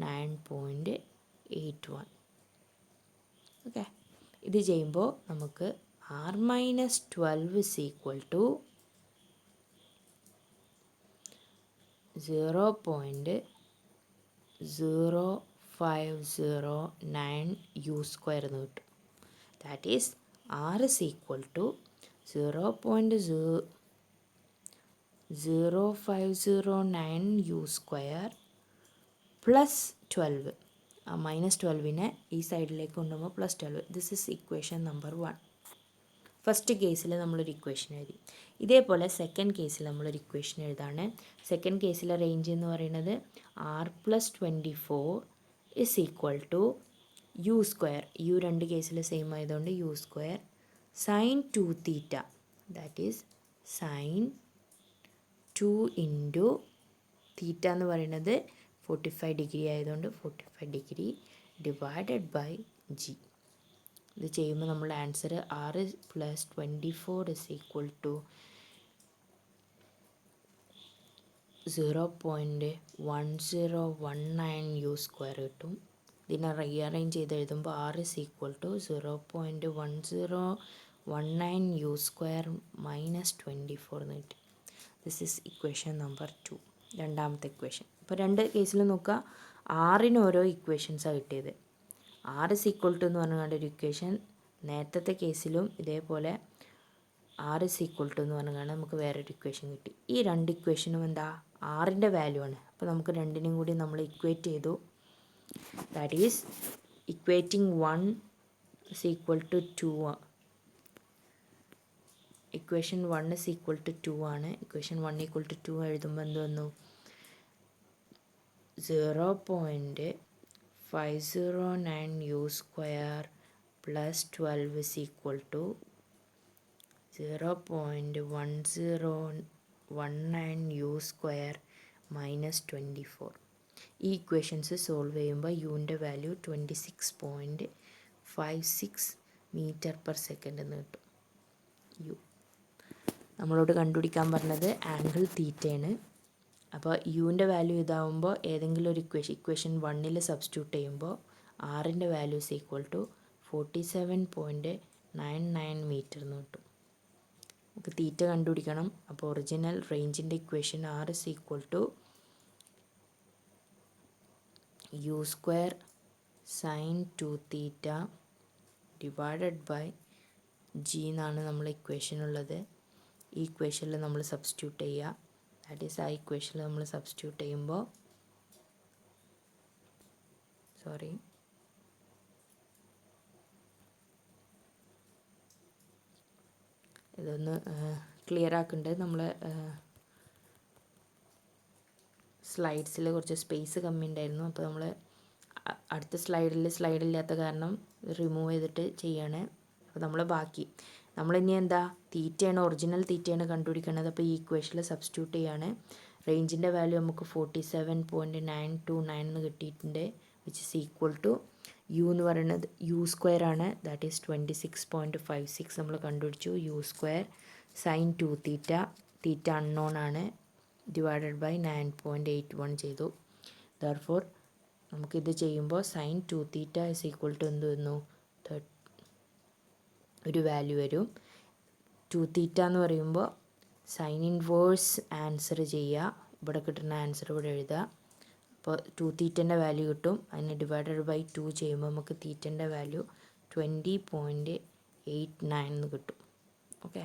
9.81. ഓക്കെ, ഇത് ചെയ്യുമ്പോൾ നമുക്ക് r-12 is equal to 0.0509 u² എന്ന് കിട്ടും. That is r is equal to 0.0509 u² plus 12. ആ -12നെ ഈ സൈഡിലേക്ക് കൊണ്ടുപോകുമ്പോൾ +12. This is equation number 1. First കേസിൽ നമ്മളൊരു ഇക്വേഷൻ എഴുതി. ഇതേപോലെ സെക്കൻഡ് കേസിൽ നമ്മളൊരു ഇക്വേഷൻ എഴുതാണ്. സെക്കൻഡ് കേസിലെ റേഞ്ച് എന്ന് പറയുന്നത് r+24 is equal to u². u രണ്ട് കേസിൽ സെയിം ആയതുകൊണ്ട് u² sine 2θ, that is sine 2 into theta എന്ന് പറയുന്നത് 45 ഡിഗ്രി ആയതുകൊണ്ട് 45 ഡിഗ്രി ഡിവൈഡഡ് ബൈ g. ഇത് ചെയ്യുമ്പോൾ നമ്മുടെ answer r+24 is equal to 0.1019 u² കിട്ടും. ഇതിനെ റീഅറേഞ്ച് ചെയ്ത് എഴുതുമ്പോൾ r is equal to 0.1019 u² minus 24 എന്ന് കിട്ടി. ദിസ് ഈസ് ഇക്വേഷൻ നമ്പർ 2, രണ്ടാമത്തെ ഇക്വേഷൻ. ഇപ്പോൾ രണ്ട് കേസിലും നോക്കുക, ആറിന് ഓരോ ഇക്വേഷൻസാണ് കിട്ടിയത്. r ഇസ് ഈക്വൽ ടു എന്ന് പറഞ്ഞുകൊണ്ട് ഒരു ഇക്വേഷൻ, നേരത്തെ കേസിലും ഇതേപോലെ r ഇസ് ഈക്വൽ ടു എന്ന് പറഞ്ഞുകൊണ്ട് നമുക്ക് വേറൊരു ഇക്വേഷൻ കിട്ടി. ഈ രണ്ട് ഇക്വേഷനും എന്താ, ആറിൻ്റെ വാല്യൂ ആണ്. അപ്പോൾ നമുക്ക് രണ്ടിനും കൂടി നമ്മൾ ഇക്വേറ്റ് ചെയ്തു. That is equating 1 is equal to 2. Equation 1 is equal to 2 ആണ്. ഇക്വേഷൻ 1 ഈക്വൽ ടു 2 എഴുതുമ്പോൾ എന്ത് വന്നു, 0.509 u² plus 12 is equal to 0.1019 u² minus 24. ഈ ഇക്വേഷൻസ് സോൾവ് ചെയ്യുമ്പോൾ യുവിൻ്റെ വാല്യൂ 26.56 മീറ്റർ പെർ സെക്കൻഡ് എന്ന് കിട്ടും. യു നമ്മളോട് കണ്ടുപിടിക്കാൻ പറഞ്ഞത് ആംഗിൾ തീറ്റയാണ്. അപ്പോൾ യുവിൻ്റെ വാല്യൂ ഇതാവുമ്പോൾ ഏതെങ്കിലും ഒരു ഇക്വേഷൻ 1ൽ സബ്സ്റ്റിറ്റ്യൂട്ട് ചെയ്യുമ്പോൾ ആറിൻ്റെ value is equal to 47.99 metre എന്ന് കിട്ടും. നമുക്ക് തീറ്റ കണ്ടുപിടിക്കണം. അപ്പോൾ ഒറിജിനൽ റേഞ്ചിൻ്റെ equation r is equal to u² sine 2θ divided by g എന്നാണ് നമ്മൾ ഇക്വേഷൻ ഉള്ളത്. ഈ ഇക്വേഷനിൽ നമ്മൾ സബ്സ്റ്റിറ്റ്യൂട്ട് ചെയ്യുക. ദാറ്റ് ഈസ് ആ ഇക്വേഷനിൽ നമ്മൾ സബ്സ്റ്റിറ്റ്യൂട്ട് ചെയ്യുമ്പോൾ ഇതൊന്ന് ക്ലിയർ ആക്കേണ്ടത്, നമ്മൾ സ്ലൈഡ്സിൽ കുറച്ച് സ്പേസ് കമ്മി ഉണ്ടായിരുന്നു. അപ്പോൾ നമ്മൾ അടുത്ത സ്ലൈഡില്ലാത്ത കാരണം റിമൂവ് ചെയ്തിട്ട് ചെയ്യാണ്. അപ്പോൾ നമ്മൾ ബാക്കി നമ്മളിനി എന്താ, തീറ്റയാണ്, ഒറിജിനൽ തീറ്റയാണ് കണ്ടുപിടിക്കേണ്ടത്. അപ്പോൾ ഈ ഇക്വേഷനിൽ സബ്സ്റ്റിറ്റ്യൂട്ട് ചെയ്യാണ്. റേഞ്ചിൻ്റെ വാല്യൂ നമുക്ക് 47.929 എന്ന് കിട്ടിയിട്ടുണ്ട്, which is equal to u എന്ന് പറയുന്നത് u² ആണ്. ദാറ്റ് ഈസ് 26.56 നമ്മൾ കണ്ടുപിടിച്ചു. u² സൈൻ 2θ, തീറ്റ അൺനോൺ ആണ്, ഡിവൈഡഡ് ബൈ 9.81 ചെയ്തു. ദർഫോർ നമുക്കിത് ചെയ്യുമ്പോൾ സൈൻ 2θ ഇസ് ഈക്വൽ ടു എന്ത് വന്നു, ഒരു വാല്യൂ വരും. 2θ എന്ന് പറയുമ്പോൾ സൈൻ ഇൻവേഴ്സ് ആൻസർ ചെയ്യുക. ഇവിടെ കിട്ടുന്ന ആൻസർ ഇവിടെ എഴുതുക. അപ്പോൾ 2 തീറ്റൻ്റെ വാല്യൂ കിട്ടും. അതിന് ഡിവൈഡഡ് ബൈ 2 ചെയ്യുമ്പോൾ നമുക്ക് തീറ്റൻ്റെ വാല്യൂ 20.89 എന്ന് കിട്ടും. ഓക്കെ,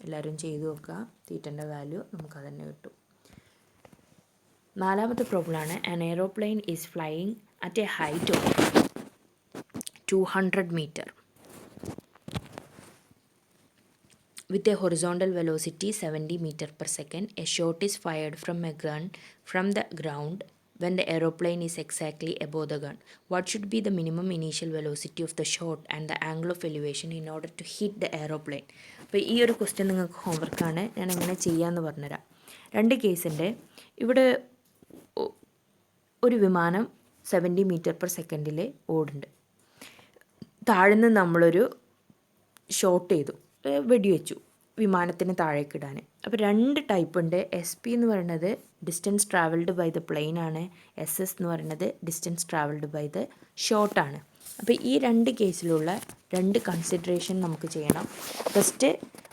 എല്ലാവരും ചെയ്ത് നോക്കുക. തീറ്റൻ്റെ വാല്യൂ നമുക്ക് അതന്നെ കിട്ടും. നാലാമത്തെ പ്രോബ്ലമാണ് an aeroplane is flying at a height of 200 meter with a horizontal velocity 70 meter per second. A shot is fired from a gun from the ground when the aeroplane is exactly above the gun. What should be the minimum initial velocity of the shot and the angle of elevation in order to hit the aeroplane? അപ്പോൾ ഈ ഒരു question നിങ്ങൾക്ക് ഹോംവർക്കാണ്. ഞാൻ എങ്ങനെ ചെയ്യാമെന്ന് പറഞ്ഞുതരാം. രണ്ട് കേസുണ്ട്. ഇവിടെ ഒരു വിമാനം 70 മീറ്റർ പെർ സെക്കൻഡിൽ ഓടുന്നുണ്ട്. താഴ്ന്ന് നമ്മളൊരു ഷോട്ട് ചെയ്തു, വെടിവെച്ചു വിമാനത്തിന് താഴേക്കിടാൻ. അപ്പോൾ രണ്ട് ടൈപ്പ് ഉണ്ട്. SP എന്ന് പറയുന്നത് distance travelled by the plane ആണ്. SS എന്ന് പറയുന്നത് ഡിസ്റ്റൻസ് ട്രാവൽഡ് ബൈ ദ ഷോട്ടാണ്. അപ്പോൾ ഈ രണ്ട് കേസിലുള്ള രണ്ട് കൺസിഡറേഷൻ നമുക്ക് ചെയ്യണം. ഫസ്റ്റ്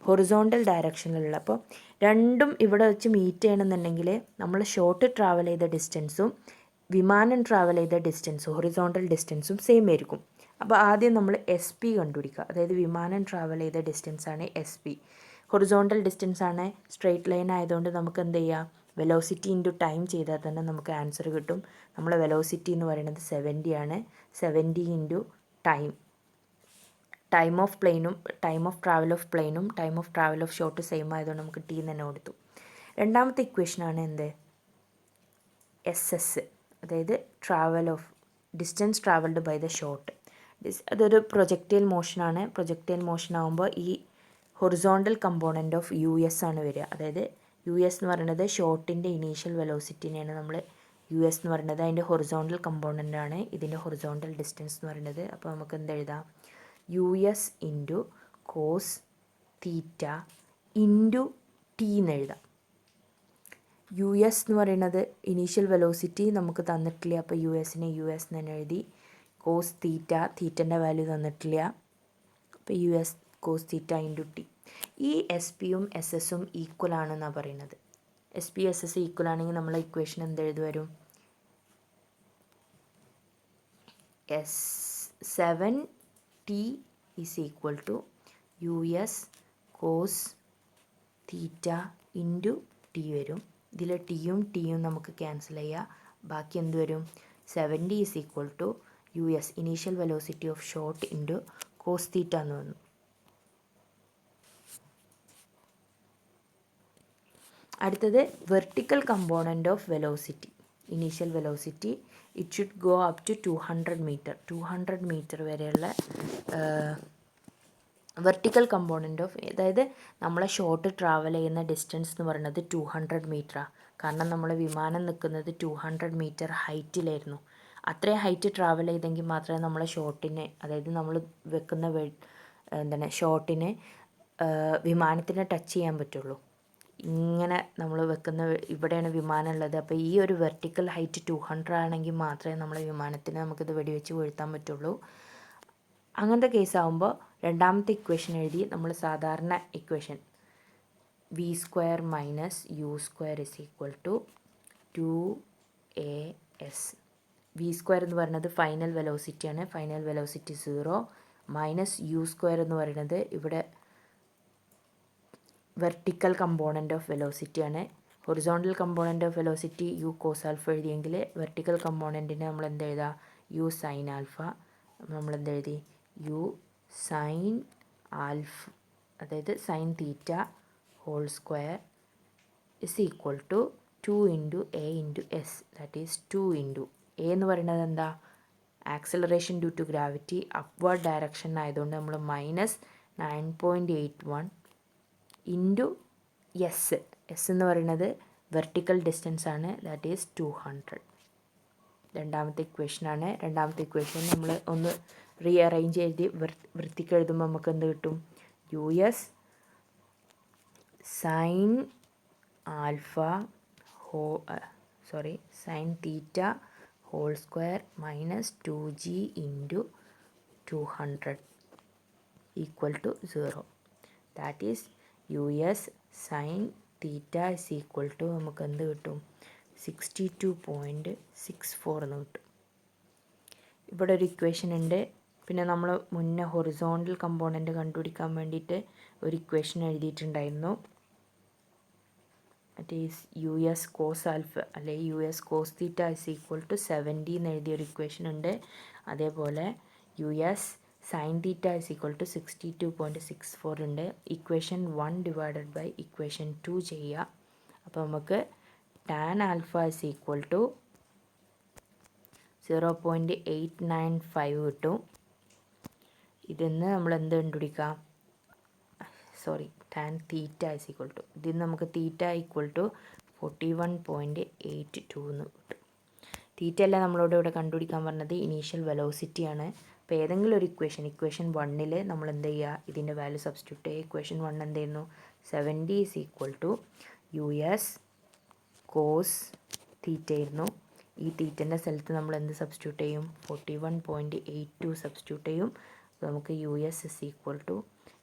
ഹൊറിസോണ്ടൽ ഡയറക്ഷനിലുള്ള, അപ്പോൾ രണ്ടും ഇവിടെ വെച്ച് മീറ്റ് ചെയ്യണമെന്നുണ്ടെങ്കിൽ നമ്മൾ ഷോട്ട് ട്രാവൽ ചെയ്ത ഡിസ്റ്റൻസും വിമാനം ട്രാവൽ ചെയ്ത ഡിസ്റ്റൻസും ഹൊറിസോണ്ടൽ ഡിസ്റ്റൻസും സെയിം ആയിരിക്കും. അപ്പോൾ ആദ്യം നമ്മൾ SP കണ്ടുപിടിക്കുക. അതായത് വിമാനം ട്രാവൽ ചെയ്ത ഡിസ്റ്റൻസാണ് SP. ഹൊറിസോണ്ടൽ ഡിസ്റ്റൻസാണ്, സ്ട്രെയിറ്റ് ലൈൻ ആയതുകൊണ്ട് നമുക്ക് എന്ത് ചെയ്യാം, വെലോസിറ്റി ഇൻറ്റു ടൈം ചെയ്താൽ തന്നെ നമുക്ക് ആൻസർ കിട്ടും. നമ്മളെ വെലോസിറ്റി എന്ന് പറയുന്നത് 70 ആണ്. 70 ഇൻറ്റു ടൈം ഓഫ് പ്ലെയിനും ടൈം ഓഫ് ട്രാവൽ ഓഫ് പ്ലെയിനും time of travel of shot same ആയതുകൊണ്ട് നമുക്ക് T തന്നെ കൊടുത്തു. രണ്ടാമത്തെ ഇക്വേഷനാണ് എന്ത്, SS, അതായത് travel of distance travelled by the shot. അതൊരു പ്രൊജക്റ്റൈൽ മോഷനാണ്. പ്രൊജക്റ്റൈൽ മോഷൻ ആകുമ്പോൾ ഈ ഹൊറിസോണ്ടൽ കമ്പോണൻ്റ് ഓഫ് US ആണ് വരിക. അതായത് US എന്ന് പറയുന്നത് ഷോട്ടിൻ്റെ ഇനീഷ്യൽ വെലോസിറ്റിനെയാണ് നമ്മൾ US എന്ന് പറയുന്നത്. അതിൻ്റെ ഹൊറിസോണ്ടൽ കമ്പോണൻ്റ് ആണ് ഇതിൻ്റെ ഹൊറിസോണ്ടൽ ഡിസ്റ്റൻസ് എന്ന് പറയുന്നത്. അപ്പോൾ നമുക്ക് എന്തെഴുതാം, US into cos theta into T എന്ന് എഴുതാം. US എന്ന് പറയുന്നത് ഇനീഷ്യൽ വെലോസിറ്റി നമുക്ക് തന്നിട്ടില്ല, അപ്പോൾ US എന്ന് തന്നെ എഴുതി. കോസ് തീറ്റൻ്റെ വാല്യൂ തന്നിട്ടില്ല, അപ്പോൾ US cos theta into T. ഈ SP-യും SS-ഉം ഈക്വൽ ആണെന്നാണ് പറയുന്നത്. SP SS ഈക്വൽ ആണെങ്കിൽ നമ്മളെ ഇക്വേഷൻ എന്തെഴുതി വരും, 7T is equal to US cos theta into T വരും. ഇതിൽ ടിയും ടിയും നമുക്ക് ക്യാൻസൽ ചെയ്യാം. ബാക്കി എന്ത് വരും, 70 is equal to US initial velocity of shot into cos theta എന്ന് വന്നു. അടുത്തത് vertical component of velocity. Initial velocity it should go up to 200 metre. 200 metre വരെയുള്ള വെർട്ടിക്കൽ കമ്പോണൻ്റ് ഓഫ്, അതായത് നമ്മളെ ഷോട്ട് ട്രാവൽ ചെയ്യുന്ന ഡിസ്റ്റൻസ് എന്ന് പറയുന്നത് 200 മീറ്ററാണ്. കാരണം നമ്മൾ വിമാനം നിൽക്കുന്നത് 200 മീറ്റർ ഹൈറ്റിലായിരുന്നു. അത്രയും ഹൈറ്റ് ട്രാവൽ ചെയ്തെങ്കിൽ മാത്രമേ നമ്മളെ ഷോട്ടിനെ, അതായത് നമ്മൾ വെക്കുന്ന ഷോട്ടിനെ വിമാനത്തിനെ ടച്ച് ചെയ്യാൻ പറ്റുള്ളൂ. ഇങ്ങനെ നമ്മൾ വെക്കുന്ന ഇവിടെയാണ് വിമാനം ഉള്ളത്. അപ്പോൾ ഈ ഒരു വെർട്ടിക്കൽ ഹൈറ്റ് 200 ആണെങ്കിൽ മാത്രമേ നമ്മളെ വിമാനത്തിന് നമുക്കിത് വെടിവെച്ച് വീഴ്ത്താൻ പറ്റുള്ളൂ. അങ്ങനത്തെ കേസാകുമ്പോൾ രണ്ടാമത്തെ ഇക്വേഷൻ എഴുതി നമ്മൾ സാധാരണ equation V² minus U² is equal to 2AS. V² എന്ന് പറയുന്നത് ഫൈനൽ വെലോസിറ്റിയാണ്. ഫൈനൽ വെലോസിറ്റി 0 മൈനസ് U² എന്ന് പറയുന്നത് ഇവിടെ വെർട്ടിക്കൽ കമ്പോണൻ്റ് ഓഫ് വെലോസിറ്റിയാണ്. Horizontal component of velocity U cos alpha എഴുതിയെങ്കിൽ വെർട്ടിക്കൽ കമ്പോണൻറ്റിന് നമ്മൾ എന്ത് എഴുതാം, U സൈൻ ആൽഫ. നമ്മൾ എന്തെഴുതി, U സൈൻ ആൽഫ, അതായത് sine theta whole square is equal to 2 into A into S, that is 2 into A എന്ന് പറയുന്നത് എന്താ, acceleration due to gravity upward direction ആയതുകൊണ്ട് നമ്മൾ മൈനസ് 9.81 ഇൻറ്റു എസ് എന്ന് പറയുന്നത് വെർട്ടിക്കൽ ഡിസ്റ്റൻസ് ആണ്, ദാറ്റ് ഈസ് 200. രണ്ടാമത്തെ ഇക്വേഷനാണ്. രണ്ടാമത്തെ ഇക്വേഷൻ നമ്മൾ ഒന്ന് റീഅറേഞ്ച് എഴുതി വൃത്തിക്ക് എഴുതുമ്പോൾ നമുക്ക് എന്ത് കിട്ടും, US sine alpha sine theta whole square minus 2G into 200 equal to 0. That is US sine theta is equal to നമുക്ക് എന്ത് കിട്ടും, 62.64 എന്ന് കിട്ടും. ഇവിടെ ഒരു ഇക്വേഷൻ ഉണ്ട്. പിന്നെ നമ്മൾ മുന്നേ ഹൊറിസോണ്ടൽ കമ്പോണൻ്റ് കണ്ടുപിടിക്കാൻ വേണ്ടിയിട്ട് ഒരു ഇക്വേഷൻ എഴുതിയിട്ടുണ്ടായിരുന്നു. That is U S cos alpha അല്ലെ U S cos theta is equal to 70 എന്ന് എഴുതിയൊരു ഇക്വേഷൻ ഉണ്ട്. അതേപോലെ U S sine theta is equal to 62.64 ഉണ്ട്. ഇക്വേഷൻ 1 ഡിവൈഡഡ് ബൈ ഇക്വേഷൻ 2 ചെയ്യുക. അപ്പോൾ നമുക്ക് tan alpha is equal to 0.895 കിട്ടും. ഇതിന്ന് നമ്മൾ എന്ത് കണ്ടുപിടിക്കാം? Tan theta is equal to ഇതിൽ നമുക്ക് തീറ്റ ഈക്വൽ ടു 41.82 എന്ന് കിട്ടും. തീറ്റ അല്ല നമ്മളോട് ഇവിടെ കണ്ടുപിടിക്കാൻ പറഞ്ഞത്, ഇനീഷ്യൽ വെലോസിറ്റിയാണ്. അപ്പോൾ ഏതെങ്കിലും ഒരു ഇക്വേഷൻ 1 നമ്മൾ എന്ത് ചെയ്യുക, ഇതിൻ്റെ വാല്യൂ സബ്സ്റ്റിറ്റ്യൂട്ട് ചെയ്യുക. ഇക്വേഷൻ 1 എന്തായിരുന്നു? 70 is equal to u S cos theta ആയിരുന്നു. ഈ തീറ്റൻ്റെ സ്ഥലത്ത് നമ്മൾ എന്ത് സബ്സ്റ്റിറ്റ്യൂട്ട് ചെയ്യും? 41.82 സബ്സ്റ്റിറ്റ്യൂട്ട് ചെയ്യും. അപ്പോൾ നമുക്ക് u S is equal to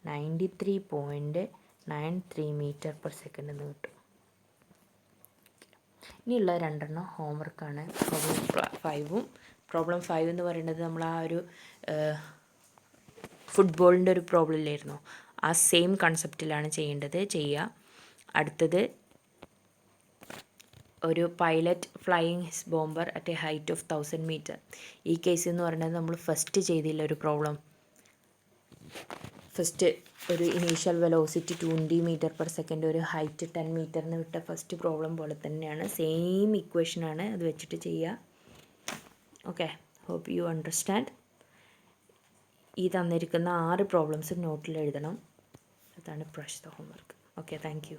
93.93 metre per second എന്ന് കിട്ടും. ഇനിയുള്ള രണ്ടെണ്ണം ഹോംവർക്കാണ്. പ്രോബ്ലം 5 എന്ന് പറയുന്നത് നമ്മൾ ആ ഒരു ഫുട്ബോളിൻ്റെ ഒരു പ്രോബ്ലം ഇല്ലായിരുന്നു, ആ സെയിം കൺസെപ്റ്റിലാണ് ചെയ്യുക. അടുത്തത് ഒരു pilot flying his bomber at a height of 1000 metre. ഈ കേസ് എന്ന് പറയുന്നത് നമ്മൾ ഫസ്റ്റ് ചെയ്തില്ല ഒരു പ്രോബ്ലം. ഫസ്റ്റ് ഒരു initial velocity 20 metre per second, ഒരു ഹൈറ്റ് 10 മീറ്ററിന് വിട്ട ഫസ്റ്റ് പ്രോബ്ലം പോലെ തന്നെയാണ്. സെയിം ഇക്വേഷനാണ്, അത് വെച്ചിട്ട് ചെയ്യുക. Okay, hope you understand. ഈ തന്നിരിക്കുന്ന 6 പ്രോബ്ലംസ് നോട്ടിൽ എഴുതണം. അതാണ് ഇപ്രാവശ്യത്തെ ഹോംവർക്ക്. Okay, thank you.